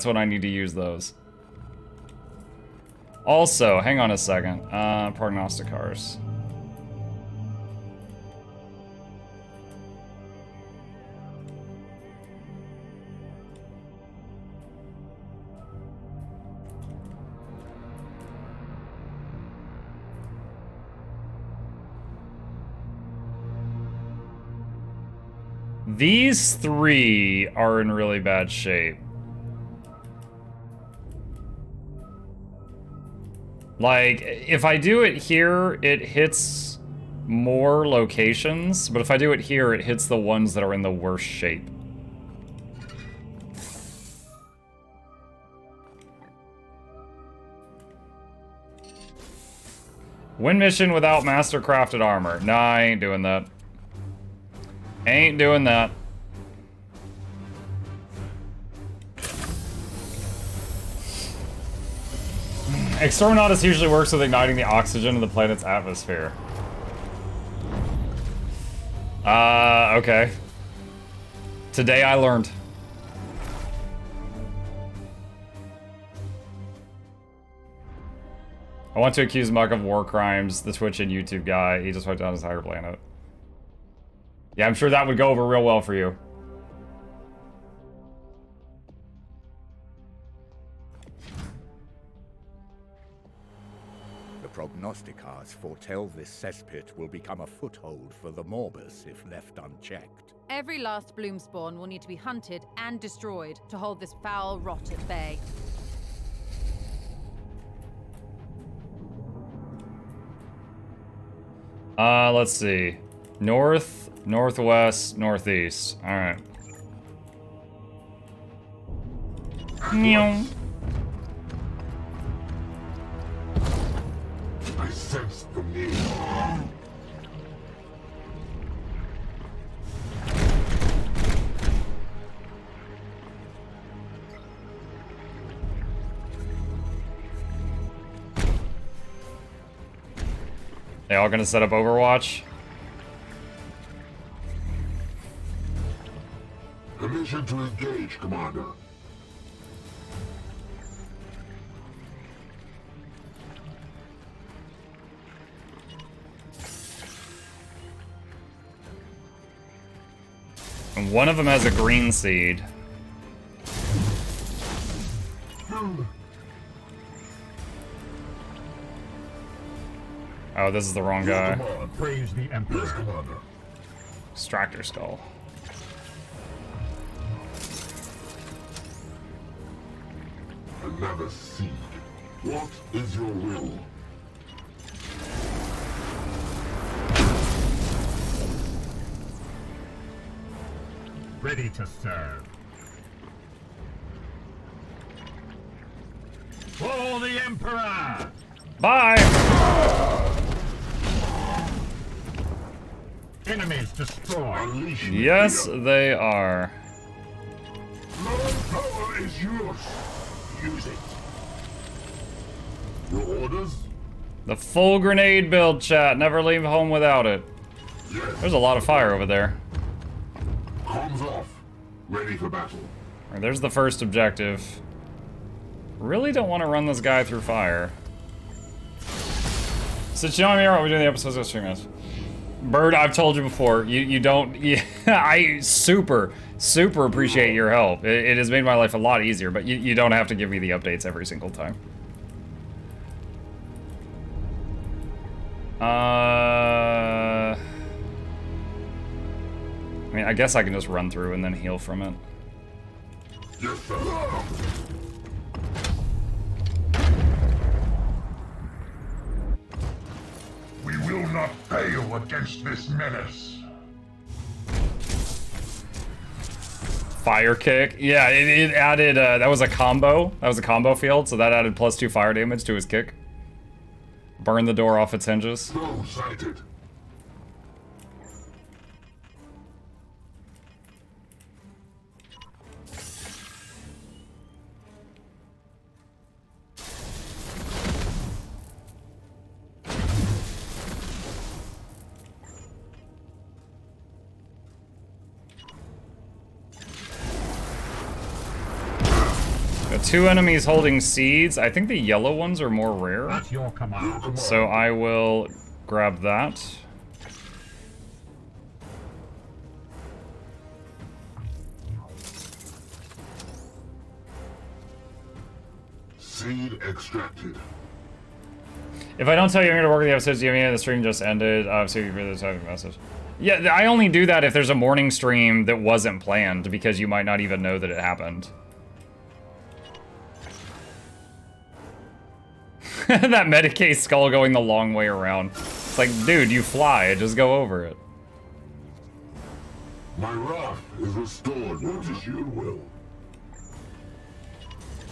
That's when I need to use those. Also, hang on a second. Prognosticars. These three are in really bad shape. Like, if I do it here, it hits more locations, but if I do it here, it hits the ones that are in the worst shape. Win mission without master-crafted armor. Nah, I ain't doing that. Ain't doing that. Exterminatus usually works with igniting the oxygen in the planet's atmosphere. Okay. Today I learned. I want to accuse Muck of war crimes, the Twitch and YouTube guy. He just wiped down his entire planet. Yeah, I'm sure that would go over real well for you. The prognosticars foretell this cesspit will become a foothold for the Morbus if left unchecked. Every last bloom spawn will need to be hunted and destroyed to hold this foul rot at bay. Let's see. North, northwest, northeast. Alright. Meow. I sense the need. They all gonna set up Overwatch? Permission to engage, Commander. And one of them has a green seed. Oh, this is the wrong guy. Praise the Emperor, Commander. Extractor skull. Another seed. What is your will? Ready to serve. For the Emperor! Bye! Enemies destroyed. Yes, they are. My power is yours. Use it. Your orders? The full grenade build, chat. Never leave home without it. Yes. There's a lot of fire over there. Comms off. Ready for battle. Alright, there's the first objective. Really don't want to run this guy through fire. Since you know I'm here, I'll be doing the episodes of stream guys. Bird, I've told you before, you don't, I super appreciate your help. It has made my life a lot easier, but you don't have to give me the updates every single time. I mean, I guess I can just run through and then heal from it. Yes, sir. We will not fail against this menace. Fire kick. Yeah, it added, that was a combo. That was a combo field, so that added +2 fire damage to his kick. Burn the door off its hinges. Foe sighted. Got 2 enemies holding seeds. I think the yellow ones are more rare. That's your command. So I will grab that. Seed extracted. If I don't tell you I'm going to work the episodes, do you have any of the stream just ended? So you read the type of message. Yeah, I only do that if there's a morning stream that wasn't planned, because you might not even know that it happened. That Medicaid skull going the long way around. It's like, dude, you fly, just go over it. My wrath is restored. What is your will?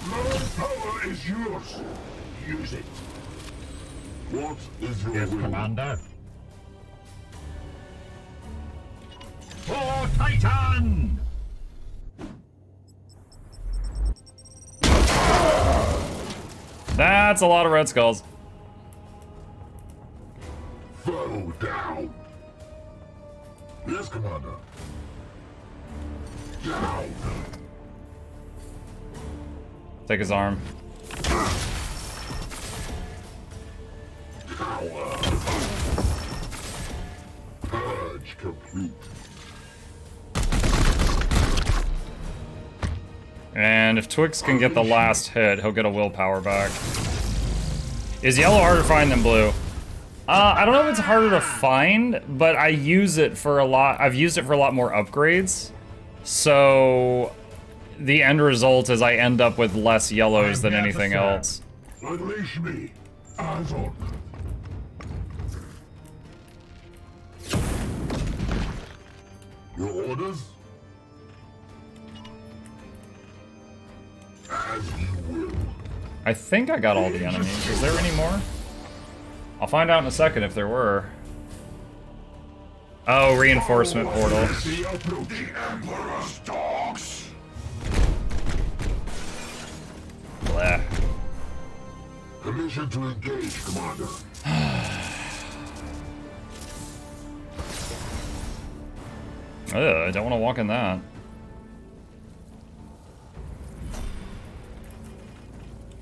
My power is yours. Use it. What is your Yes, will? Commander. For Titan! That's a lot of red skulls. Foe down. Yes, Commander. Down. Take his arm. Power. Purge complete. And if Twix can get the last hit, he'll get a willpower back. Is yellow harder to find than blue? I don't know if it's harder to find, but I use it for a lot. I've used it for a lot more upgrades. So the end result is I end up with less yellows than anything else. Unleash me. Eyes on. Your orders? As you will. I think I got all the enemies. Is there any more? I'll find out in a second if there were. Oh, reinforcement portal. The approaching Emperor's dogs. Blah. Permission to engage, Commander. Ugh, I don't want to walk in that.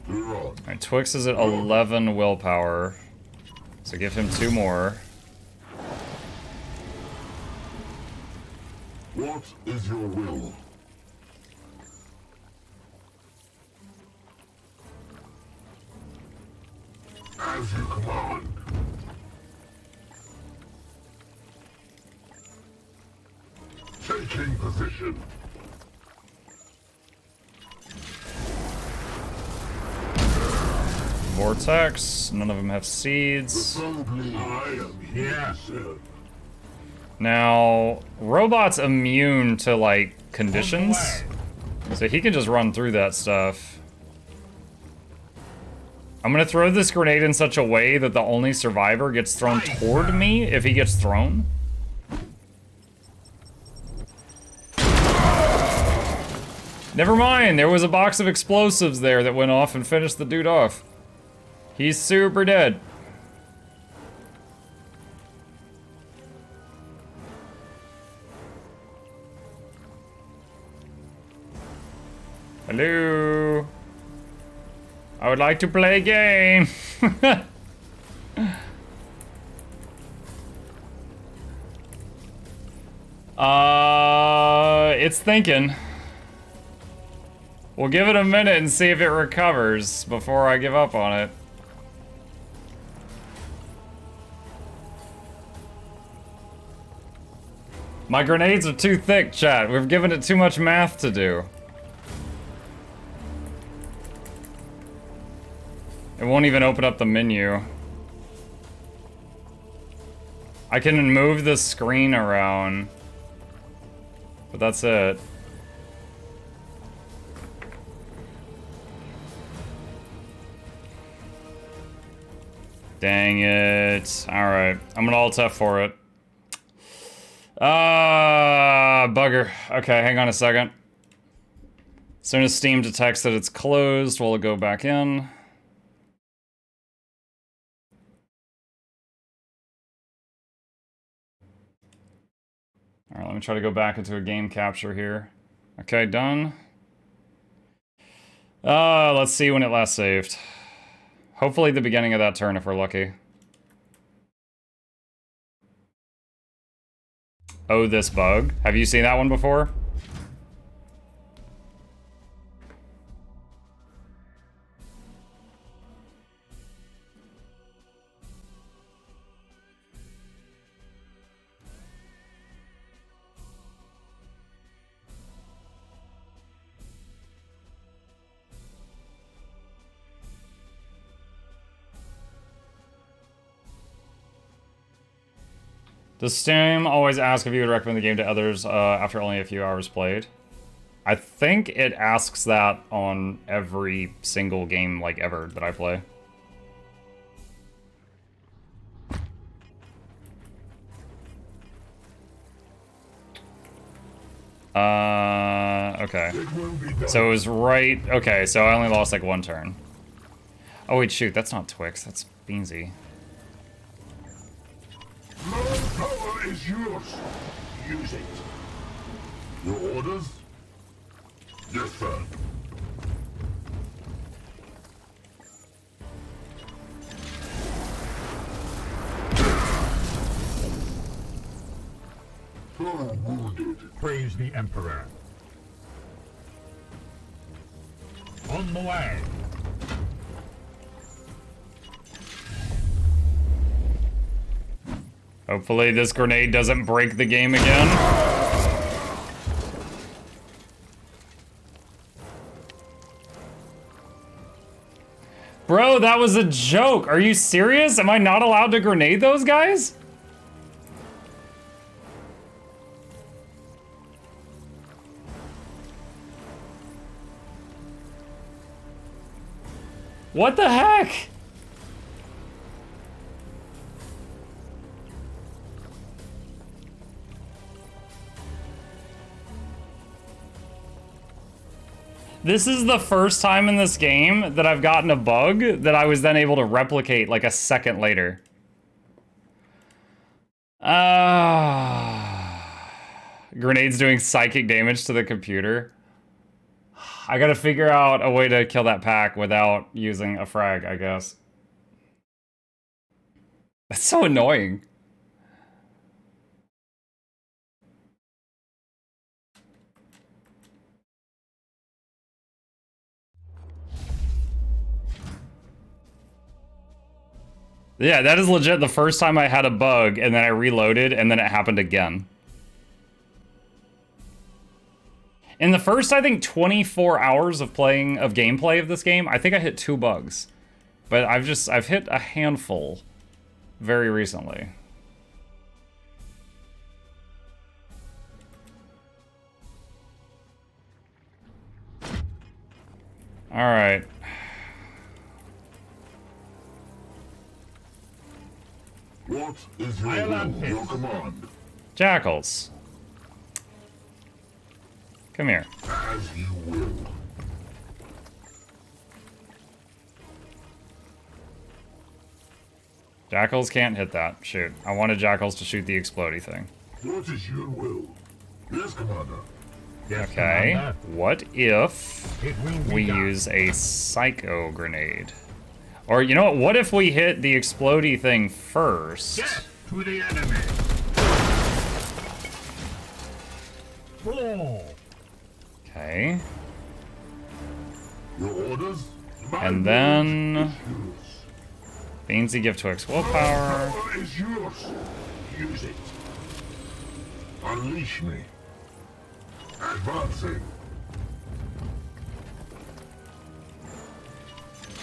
You're on. Alright, Twix is at 11 willpower. So give him 2 more. What is your will? As you command. Taking position. Vortex. None of them have seeds. Probably I am here, sir. Now, Robot's immune to, like, conditions. So he can just run through that stuff. I'm gonna throw this grenade in such a way that the only survivor gets thrown toward me if he gets thrown. Never mind, there was a box of explosives there that went off and finished the dude off. He's super dead. Hello. I would like to play a game. It's thinking. We'll give it a minute and see if it recovers before I give up on it. My grenades are too thick, chat. We've given it too much math to do. It won't even open up the menu. I can move the screen around, but that's it. Dang it. Alright, I'm gonna alt F for it. Bugger. Okay, hang on a second. As soon as Steam detects that it's closed, we'll go back in. Alright, let me try to go back into a game capture here. Okay, done. Let's see when it last saved. Hopefully the beginning of that turn if we're lucky. Oh, this bug. Have you seen that one before? Does Steam always ask if you would recommend the game to others after only a few hours played? I think it asks that on every single game, like, ever that I play. Okay. So it was right... Okay, so I only lost, like, one turn. Oh, wait, shoot, that's not Twix, that's Beansy. My power is yours. Use it. Your orders? Yes, sir. Oh, wounded. Praise the Emperor. On the way. Hopefully this grenade doesn't break the game again. Bro, that was a joke. Are you serious? Am I not allowed to grenade those guys? What the heck? This is the first time in this game that I've gotten a bug that I was then able to replicate like a second later. Grenades doing psychic damage to the computer. I gotta figure out a way to kill that pack without using a frag, I guess. That's so annoying. Yeah, that is legit the first time I had a bug, and then I reloaded, and then it happened again. In the first, I think, 24 hours of gameplay of this game, I think I hit 2 bugs. But I've hit a handful very recently. Alright. What is your command? Jackals. Come here. As you will. Jackals can't hit that. Shoot. I wanted Jackals to shoot the explodey thing. What is your will? Yes, Commander. Yes, Okay. Commander. What if It will be we done. use a psycho grenade? Or, you know what? What if we hit the explodey thing first? Death to the enemy. Fall. Okay. Your orders? And then... Beansy give Twix willpower. Power is yours. Use it. Unleash me. Advancing.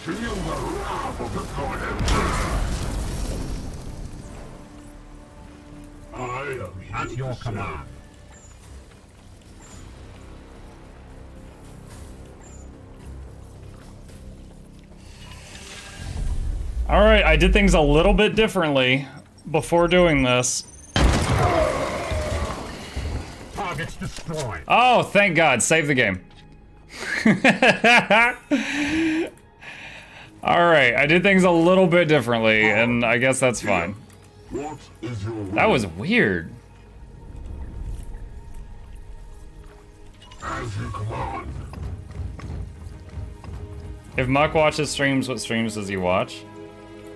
Feel the wrath of the God Emperor. I am here At your to command. Alright, I did things a little bit differently before doing this. Targets destroyed. Oh, thank God. Save the game. Alright, I did things a little bit differently, and I guess that's fine. What is your will? That was weird. As you command. If Muck watches streams, what streams does he watch?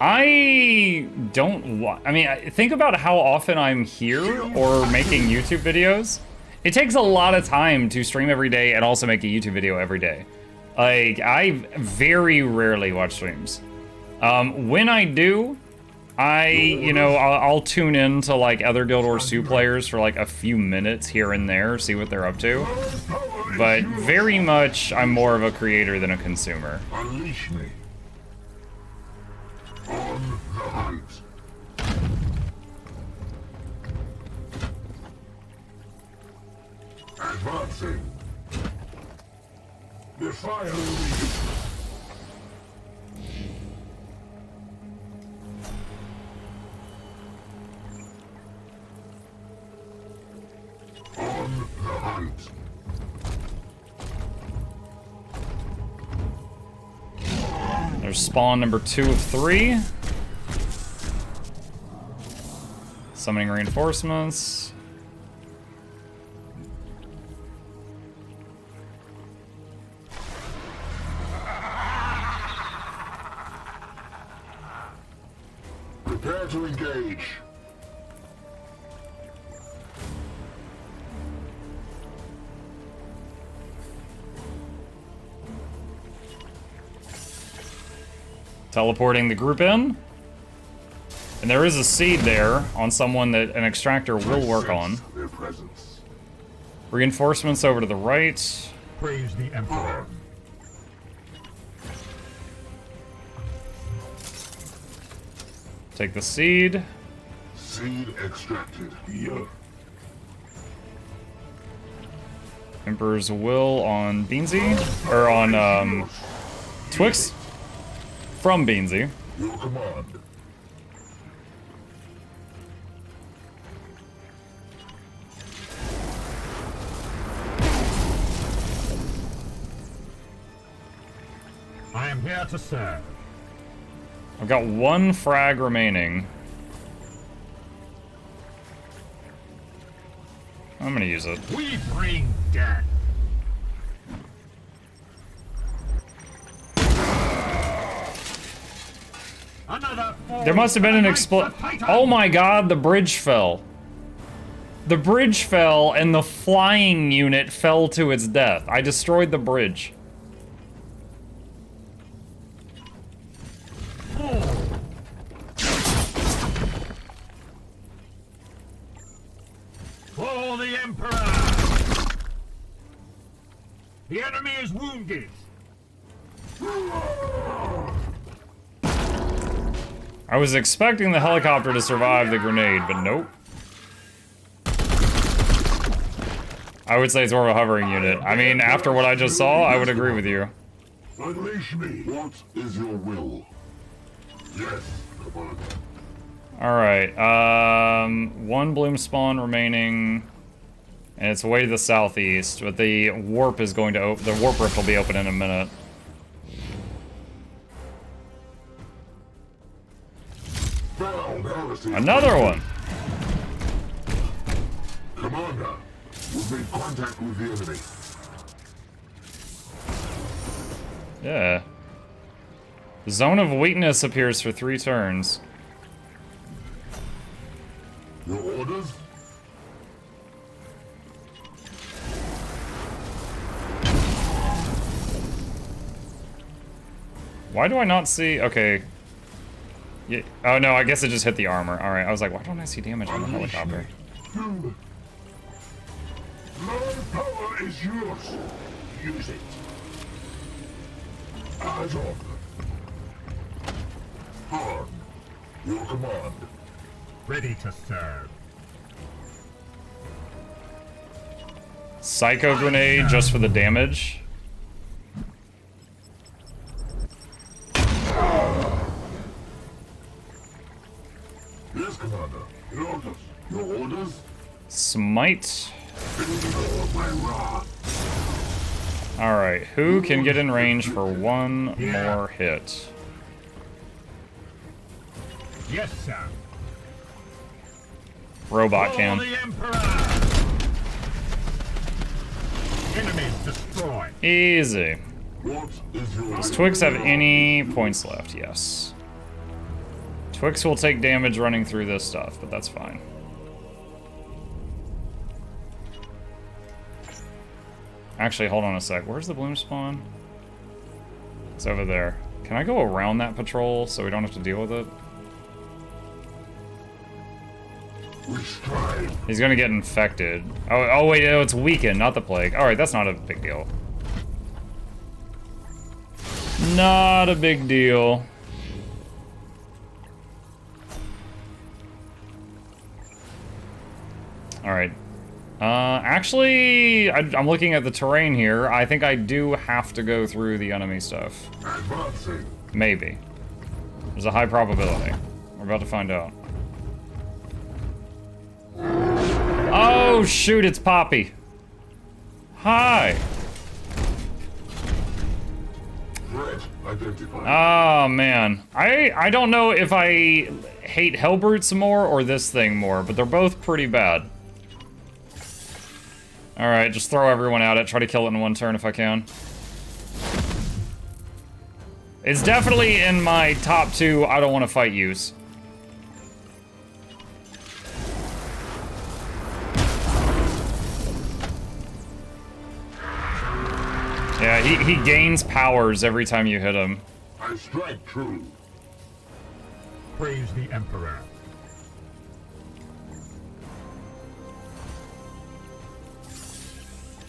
I don't I mean, think about how often I'm here or making YouTube videos. It takes a lot of time to stream every day and also make a YouTube video every day. Like, I very rarely watch streams. When I do, I'll tune in to like other Guild Wars 2 players for like a few minutes here and there, see what they're up to. But very much, I'm more of a creator than a consumer. Unleash me. On the hunt. Advancing. The fire leads. On the hunt. There's spawn number 2 of 3. Summoning reinforcements. Prepare to engage. Teleporting the group in. And there is a seed there on someone that an extractor will work on. Their presence. Reinforcements over to the right. Praise the Emperor. Take the seed. Seed extracted. Yeah. Emperor's Will on Beansy. Or on, Twix. From Beansy. Your command. I am here to serve. I've got 1 frag remaining. I'm gonna use it. We bring death. Another There must have been an Oh my god, the bridge fell. The bridge fell and the flying unit fell to its death. I destroyed the bridge. For the Emperor! The enemy is wounded! I was expecting the helicopter to survive the grenade, but nope. I would say it's more of a hovering unit. I mean, after what I just saw, I would agree with you. Unleash me. What is your will? Yes, Commander. Alright, 1 bloom spawn remaining. And it's way to the southeast, but the warp is going to open. The warp rift will be open in a minute. Another one! Commander, we've made contact with the enemy. Yeah. The zone of weakness appears for 3 turns. Your orders? Why do I not see? Okay. Yeah. Oh no, I guess it just hit the armor. Alright, I was like, why don't I see damage on the helicopter? My power is yours. Use it. As of. On. Your command. Ready to serve. Psycho grenade just for the damage. Yes, Commander. Your orders. Your orders? Smite. My wrath. Alright, who can get in range for 1 more hit? Yes, sir. Robot For can. the Emperor! Enemies destroyed. Easy. What is your Does Twix have any points left? Yes. Twix will take damage running through this stuff, but that's fine. Actually, hold on a sec. Where's the bloom spawn? It's over there. Can I go around that patrol so we don't have to deal with it? We strive. He's gonna get infected. Oh wait, no, it's weakened, not the plague. Alright, that's not a big deal. Not a big deal. Alright. Actually, I'm looking at the terrain here. I think I do have to go through the enemy stuff. Advancing. Maybe. There's a high probability. We're about to find out. Oh, shoot, it's Poppy. Hi. Threat identified. Oh, man. I don't know if I hate Hellbrutes more or this thing more, but they're both pretty bad. Alright, just throw everyone at it. Try to kill it in one turn if I can. It's definitely in my top 2 I don't want to fight use. Yeah, he gains powers every time you hit him. I strike true. Praise the Emperor.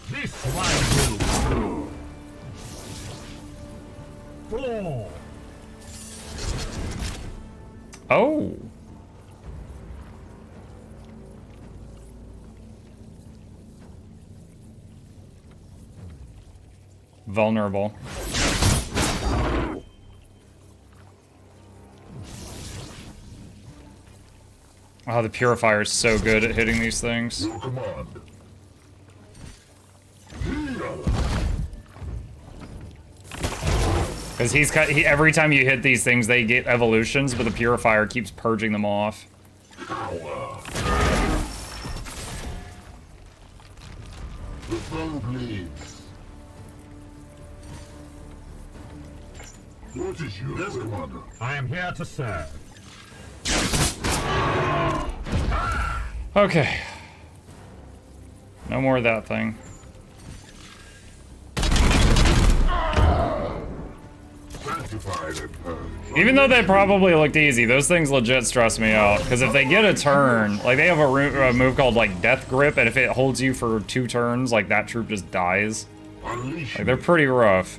This one will fall. Oh. Vulnerable. Oh, the Purifier is so good at hitting these things. Your command. Because every time you hit these things, they get evolutions, but the Purifier keeps purging them off. Power. The foe bleeds. What is your commander? I am here to serve. Okay. No more of that thing. Sanctified and purged. Even though they probably looked easy, those things legit stress me out. Because if they get a turn, like they have a move called like Death Grip, and if it holds you for 2 turns, like that troop just dies. Unleash Like they're pretty rough.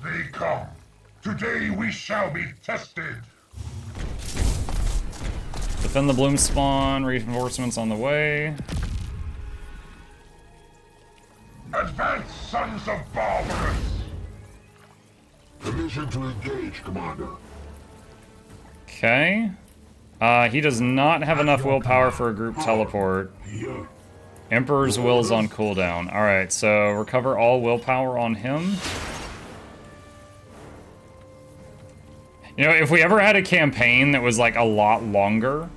They come. Today we shall be tested. Defend the bloom spawn, reinforcements on the way. Advance, sons of barbarous! Permission to engage, Commander. Okay. He does not have enough willpower for a group teleport. Here. Emperor's Will's on cooldown. Alright, so recover all willpower on him. You know, if we ever had a campaign that was like a lot longer,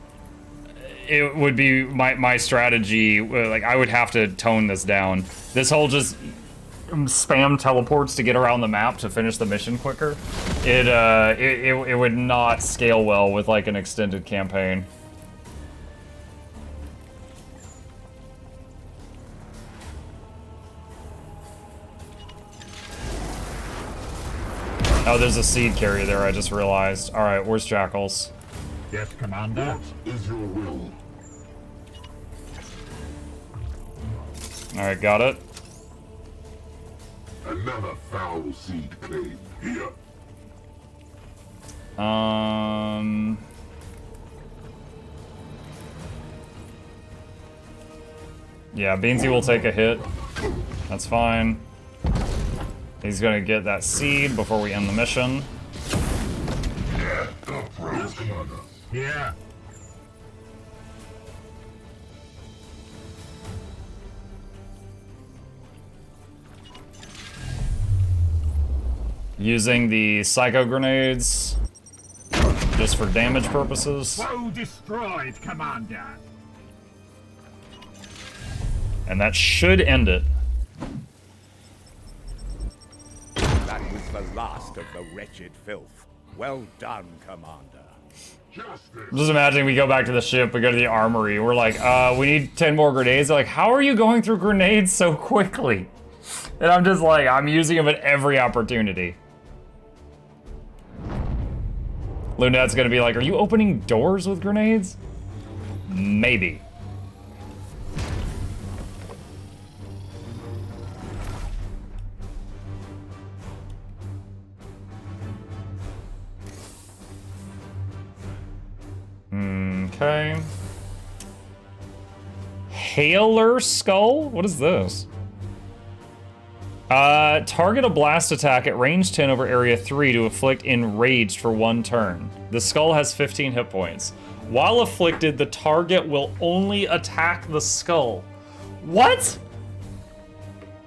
it would be my strategy. Like, I would have to tone this down. This whole just spam teleports to get around the map to finish the mission quicker. It would not scale well with like an extended campaign. Oh, there's a seed carrier there, I just realized. Alright, where's Jackals? Yes, Commander. What is your will? Alright, got it. Another foul seed claim. Here. Yeah, Beansy will take a hit. That's fine. He's gonna get that seed before we end the mission. Yeah, approach, Commander. Here. Using the Psycho Grenades just for damage purposes. Foe destroyed, Commander. And that should end it. That was the last of the wretched filth. Well done, Commander. I'm just imagining we go back to the ship, we go to the armory, we're like, we need 10 more grenades. They're like, how are you going through grenades so quickly? And I'm just like, I'm using them at every opportunity. Lunette's gonna be like, are you opening doors with grenades? Maybe. Okay. Hailer Skull? What is this? Target a blast attack at range 10 over area 3 to afflict enraged for 1 turn. The skull has 15 hit points. While afflicted, the target will only attack the skull. What?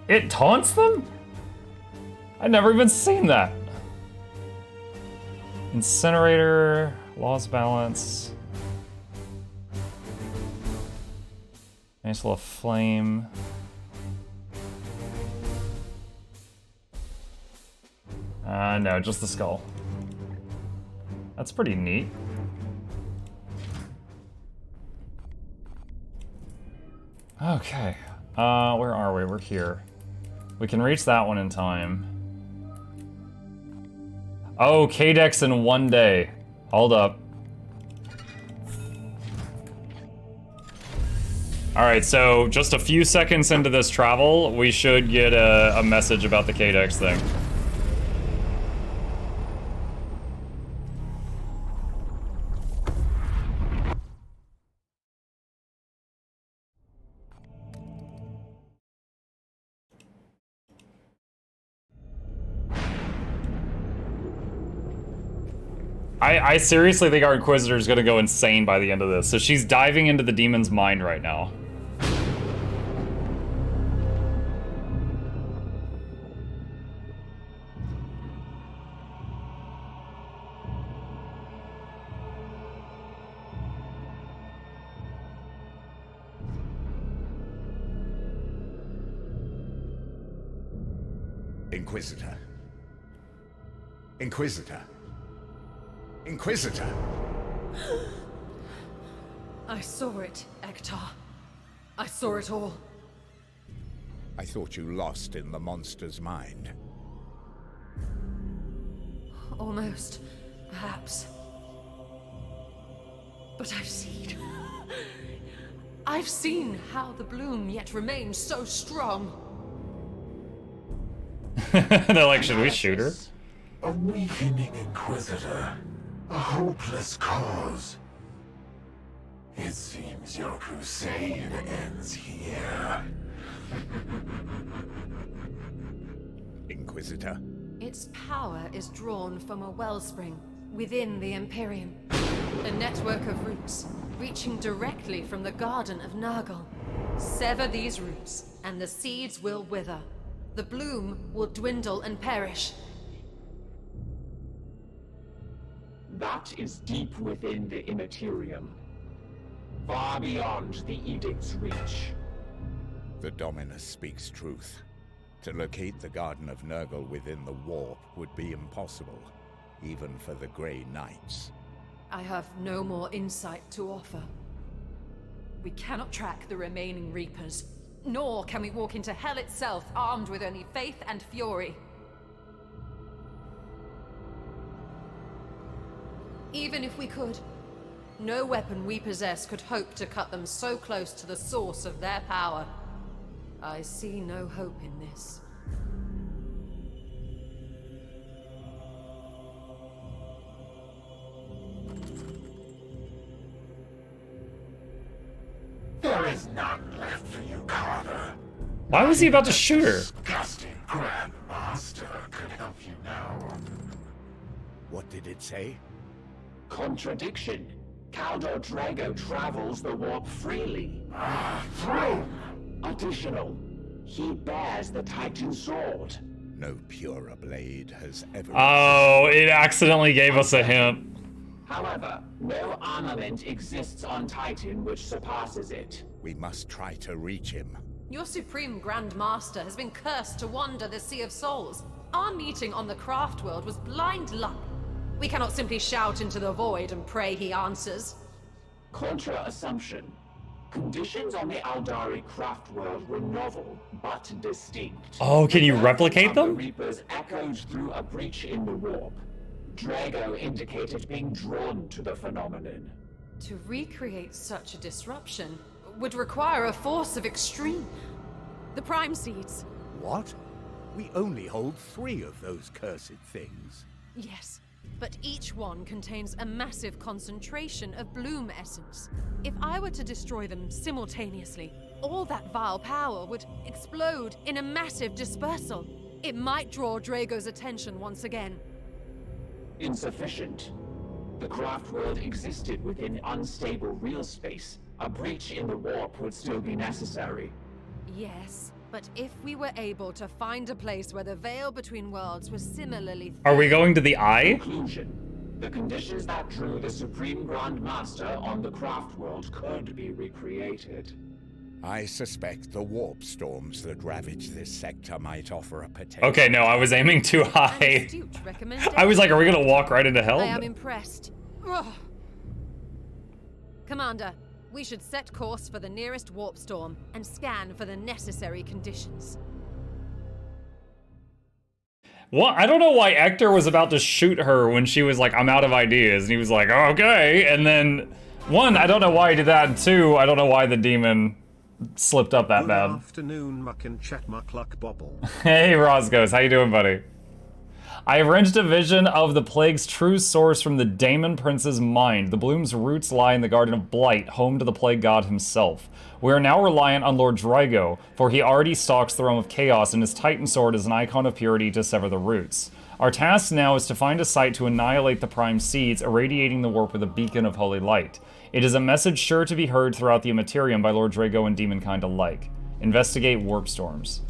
It taunts them? I've never even seen that. Incinerator, lost balance. Nice little flame. No, just the skull. That's pretty neat. Okay. Where are we? We're here. We can reach that one in time. Oh, K-Dex in 1 day. Hold up. Alright, so just a few seconds into this travel, we should get a message about the K-Dex thing. I seriously think our Inquisitor is gonna go insane by the end of this. So she's diving into the demon's mind right now. Inquisitor. Inquisitor. Inquisitor! I saw it, Ektar. I saw it all. I thought you lost in the monster's mind. Almost, perhaps. But I've seen... I've seen how the bloom yet remains so strong. They're like, should we shoot her? A weakening Inquisitor. A hopeless cause. It seems your crusade ends here. Inquisitor? Its power is drawn from a wellspring within the Imperium. A network of roots reaching directly from the Garden of Nurgle. Sever these roots, and the seeds will wither. The bloom will dwindle and perish. That is deep within the Immaterium, far beyond the Edict's reach. The Dominus speaks truth. To locate the Garden of Nurgle within the warp would be impossible, even for the Grey Knights. I have no more insight to offer. We cannot track the remaining Reapers, nor can we walk into Hell itself armed with only faith and fury. Even if we could, no weapon we possess could hope to cut them so close to the source of their power. I see no hope in this. There is none left for you, Carter. Why was he about to shoot her? Disgusting Grand Master could help you now. What did it say? Contradiction. Caldo Drago travels the warp freely. Throne! Additional, he bears the Titan sword. No purer blade has ever... Oh, it accidentally gave us a hint. However, no armament exists on Titan which surpasses it. We must try to reach him. Your Supreme Grand Master has been cursed to wander the Sea of Souls. Our meeting on the Craft World was blind luck. We cannot simply shout into the void and pray he answers. Contra-assumption. Conditions on the Aldari craft world were novel, but distinct. Oh, can you replicate The them? Reapers echoed through a breach in the warp. Drago indicated being drawn to the phenomenon. To recreate such a disruption would require a force of extreme. The Prime Seeds. What? We only hold 3 of those cursed things. Yes, but each one contains a massive concentration of bloom essence. If I were to destroy them simultaneously, all that vile power would explode in a massive dispersal. It might draw Drago's attention once again. Insufficient. The craft world existed within unstable real space. A breach in the warp would still be necessary. Yes, but if we were able to find a place where the veil between worlds was similarly Are we going to the eye? Conclusion. The conditions that drew the Supreme Grand Master on the craft world could be recreated. I suspect the warp storms that ravage this sector might offer a potential. Okay, no, I was aiming too An high. astute recommendation. I was like, are we gonna walk right into hell? I am impressed. Ugh. Commander, we should set course for the nearest warp storm and scan for the necessary conditions. What? I don't know why Hector was about to shoot her when she was like, I'm out of ideas. And he was like, oh, okay. And then, 1, I don't know why he did that. And 2, I don't know why the demon slipped up that bad. Good afternoon, Muck and Chat Mukluk Bobble. Hey, Roscoe, how you doing, buddy? I have wrenched a vision of the plague's true source from the Daemon Prince's mind. The bloom's roots lie in the Garden of Blight, home to the plague god himself. We are now reliant on Lord Drago, for he already stalks the realm of chaos, and his Titan sword is an icon of purity to sever the roots. Our task now is to find a site to annihilate the Prime Seeds, irradiating the warp with a beacon of holy light. It is a message sure to be heard throughout the Immaterium by Lord Drago and demonkind alike. Investigate warp storms.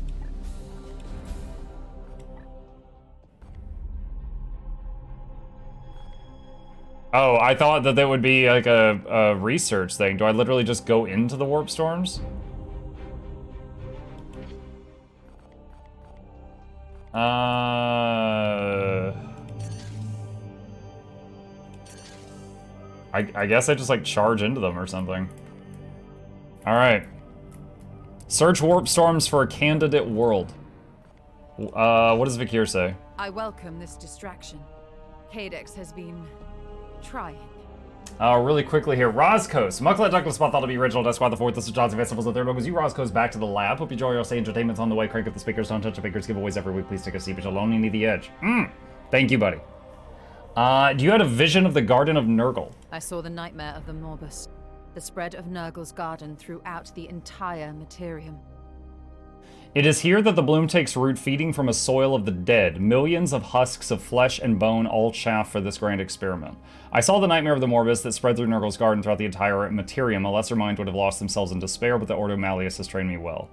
Oh, I thought that would be like a research thing. Do I literally just go into the warp storms? I guess I just like charge into them or something. Alright. Search warp storms for a candidate world. What does Vikir say? I welcome this distraction. Cadex has been trying. Really quickly here, Roscoe. Mucklet Douglas thought to be original. That's why the 4th. This is Johnson Festivals. The 3rd one was you, Roscoe's back to the lab. Hope you enjoy your stay. Entertainment's on the way. Crank up the speakers. Don't touch the speakers. Giveaways every week. Please take a seat, but you'll only need the edge. Thank you, buddy. You had a vision of the Garden of Nurgle. I saw the nightmare of the Morbus. The spread of Nurgle's garden throughout the entire Materium. It is here that the bloom takes root, feeding from a soil of the dead. Millions of husks of flesh and bone, all chaff for this grand experiment. I saw the nightmare of the Morbus that spread through Nurgle's garden throughout the entire Materium. A lesser mind would have lost themselves in despair, but the Ordo Malleus has trained me well.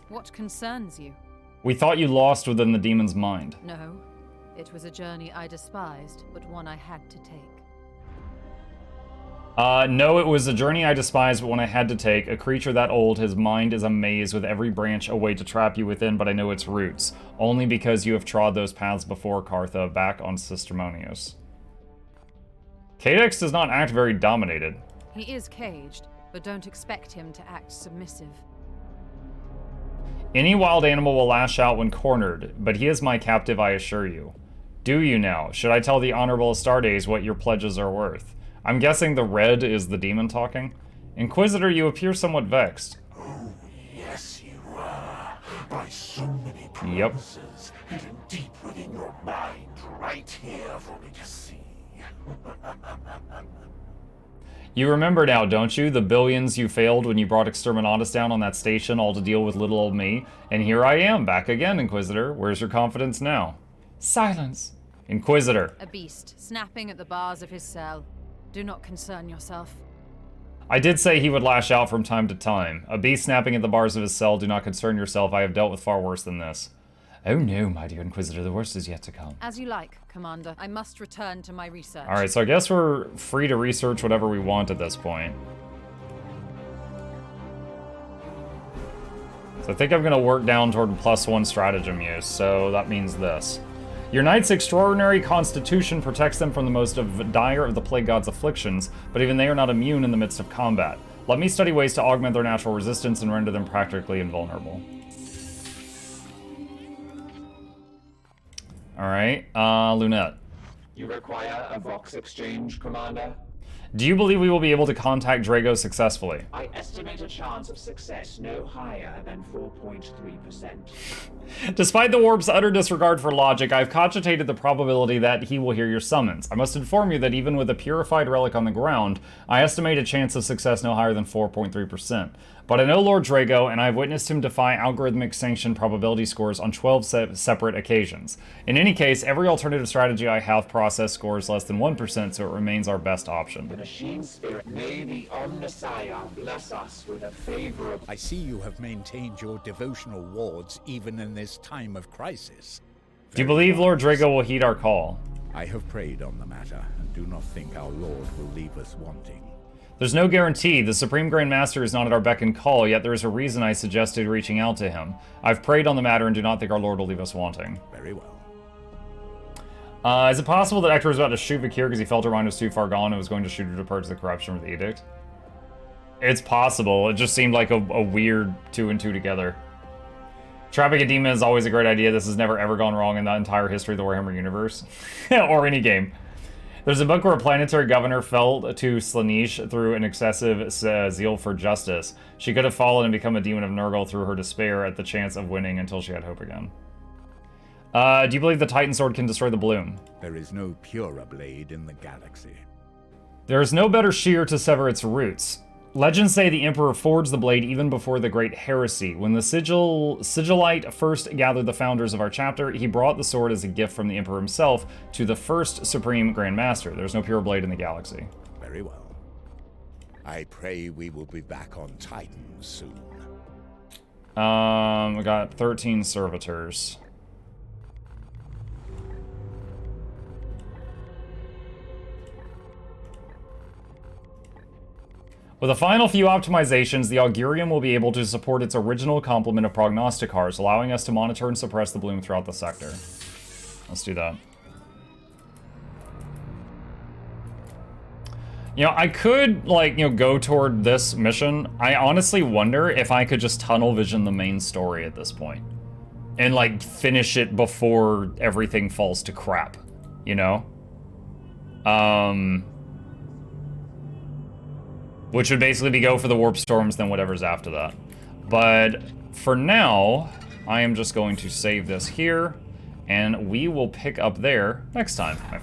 What concerns you? We thought you lost within the demon's mind. No. It was a journey I despised, but one I had to take. No, it was a journey I despised, but one I had to take. A creature that old, his mind is a maze with every branch a way to trap you within, but I know its roots. Only because you have trod those paths before, Cartha, back on Sistermonius. Cadex does not act very dominated. He is caged, but don't expect him to act submissive. Any wild animal will lash out when cornered, but he is my captive, I assure you. Do you now? Should I tell the Honorable Astartes what your pledges are worth? I'm guessing the red is the demon talking. Inquisitor, you appear somewhat vexed. Oh, yes, you are. By so many promises, hidden deep within your mind, right here for me to see. You remember now, don't you? The billions you failed when you brought Exterminatus down on that station, all to deal with little old me. And here I am, back again, Inquisitor. Where's your confidence now? Silence. Inquisitor. A beast, snapping at the bars of his cell. Do not concern yourself. I did say he would lash out from time to time. A beast snapping at the bars of his cell, do not concern yourself. I have dealt with far worse than this. Oh no, my dear Inquisitor, the worst is yet to come. As you like, Commander. I must return to my research. Alright, so I guess we're free to research whatever we want at this point. So I think I'm gonna work down toward +1 stratagem use, so that means this. Your knight's extraordinary constitution protects them from the most dire of the plague god's afflictions, but even they are not immune in the midst of combat. Let me study ways to augment their natural resistance and render them practically invulnerable. Alright, Lunette. You require a Vox exchange, Commander? Do you believe we will be able to contact Drago successfully? I estimate a chance of success no higher than 4.3%. Despite the warp's utter disregard for logic, I've cogitated the probability that he will hear your summons. I must inform you that even with a purified relic on the ground, I estimate a chance of success no higher than 4.3%. But I know Lord Drago, and I've witnessed him defy algorithmic sanctioned probability scores on 12 separate occasions. In any case, every alternative strategy I have processed scores less than 1%, so it remains our best option. The machine spirit, may the Omnissiah bless us with a favorable... I see you have maintained your devotional wards even in this time of crisis. Do you believe Lord Drago will heed our call? I have prayed on the matter, and do not think our Lord will leave us wanting. There's no guarantee. The Supreme Grand Master is not at our beck and call, yet there is a reason I suggested reaching out to him. I've prayed on the matter and do not think our Lord will leave us wanting. Very well. Is it possible that Ector was about to shoot Vakir because he felt her mind was too far gone and was going to shoot her to purge the corruption with the edict? It's possible. It just seemed like a weird 2 and 2 together. Trapping a demon is always a great idea. This has never ever gone wrong in the entire history of the Warhammer universe. Or any game. There's a book where a planetary governor fell to Slaanesh through an excessive zeal for justice. She could have fallen and become a demon of Nurgle through her despair at the chance of winning until she had hope again. Do you believe the Titan Sword can destroy the bloom? There is no purer blade in the galaxy. There is no better shear to sever its roots. Legends say the Emperor forged the blade even before the Great Heresy. When the Sigillite first gathered the founders of our chapter, he brought the sword as a gift from the Emperor himself to the first Supreme Grand Master. There's no pure blade in the galaxy. Very well. I pray we will be back on Titan soon. We got 13 servitors. With the final few optimizations, the Augurium will be able to support its original complement of prognosticars, allowing us to monitor and suppress the bloom throughout the sector. Let's do that. You know, I could, like, you know, go toward this mission. I honestly wonder if I could just tunnel vision the main story at this point. And, like, finish it before everything falls to crap, you know? Which would basically be go for the warp storms, then whatever's after that. But for now, I am just going to save this here, and we will pick up there next time.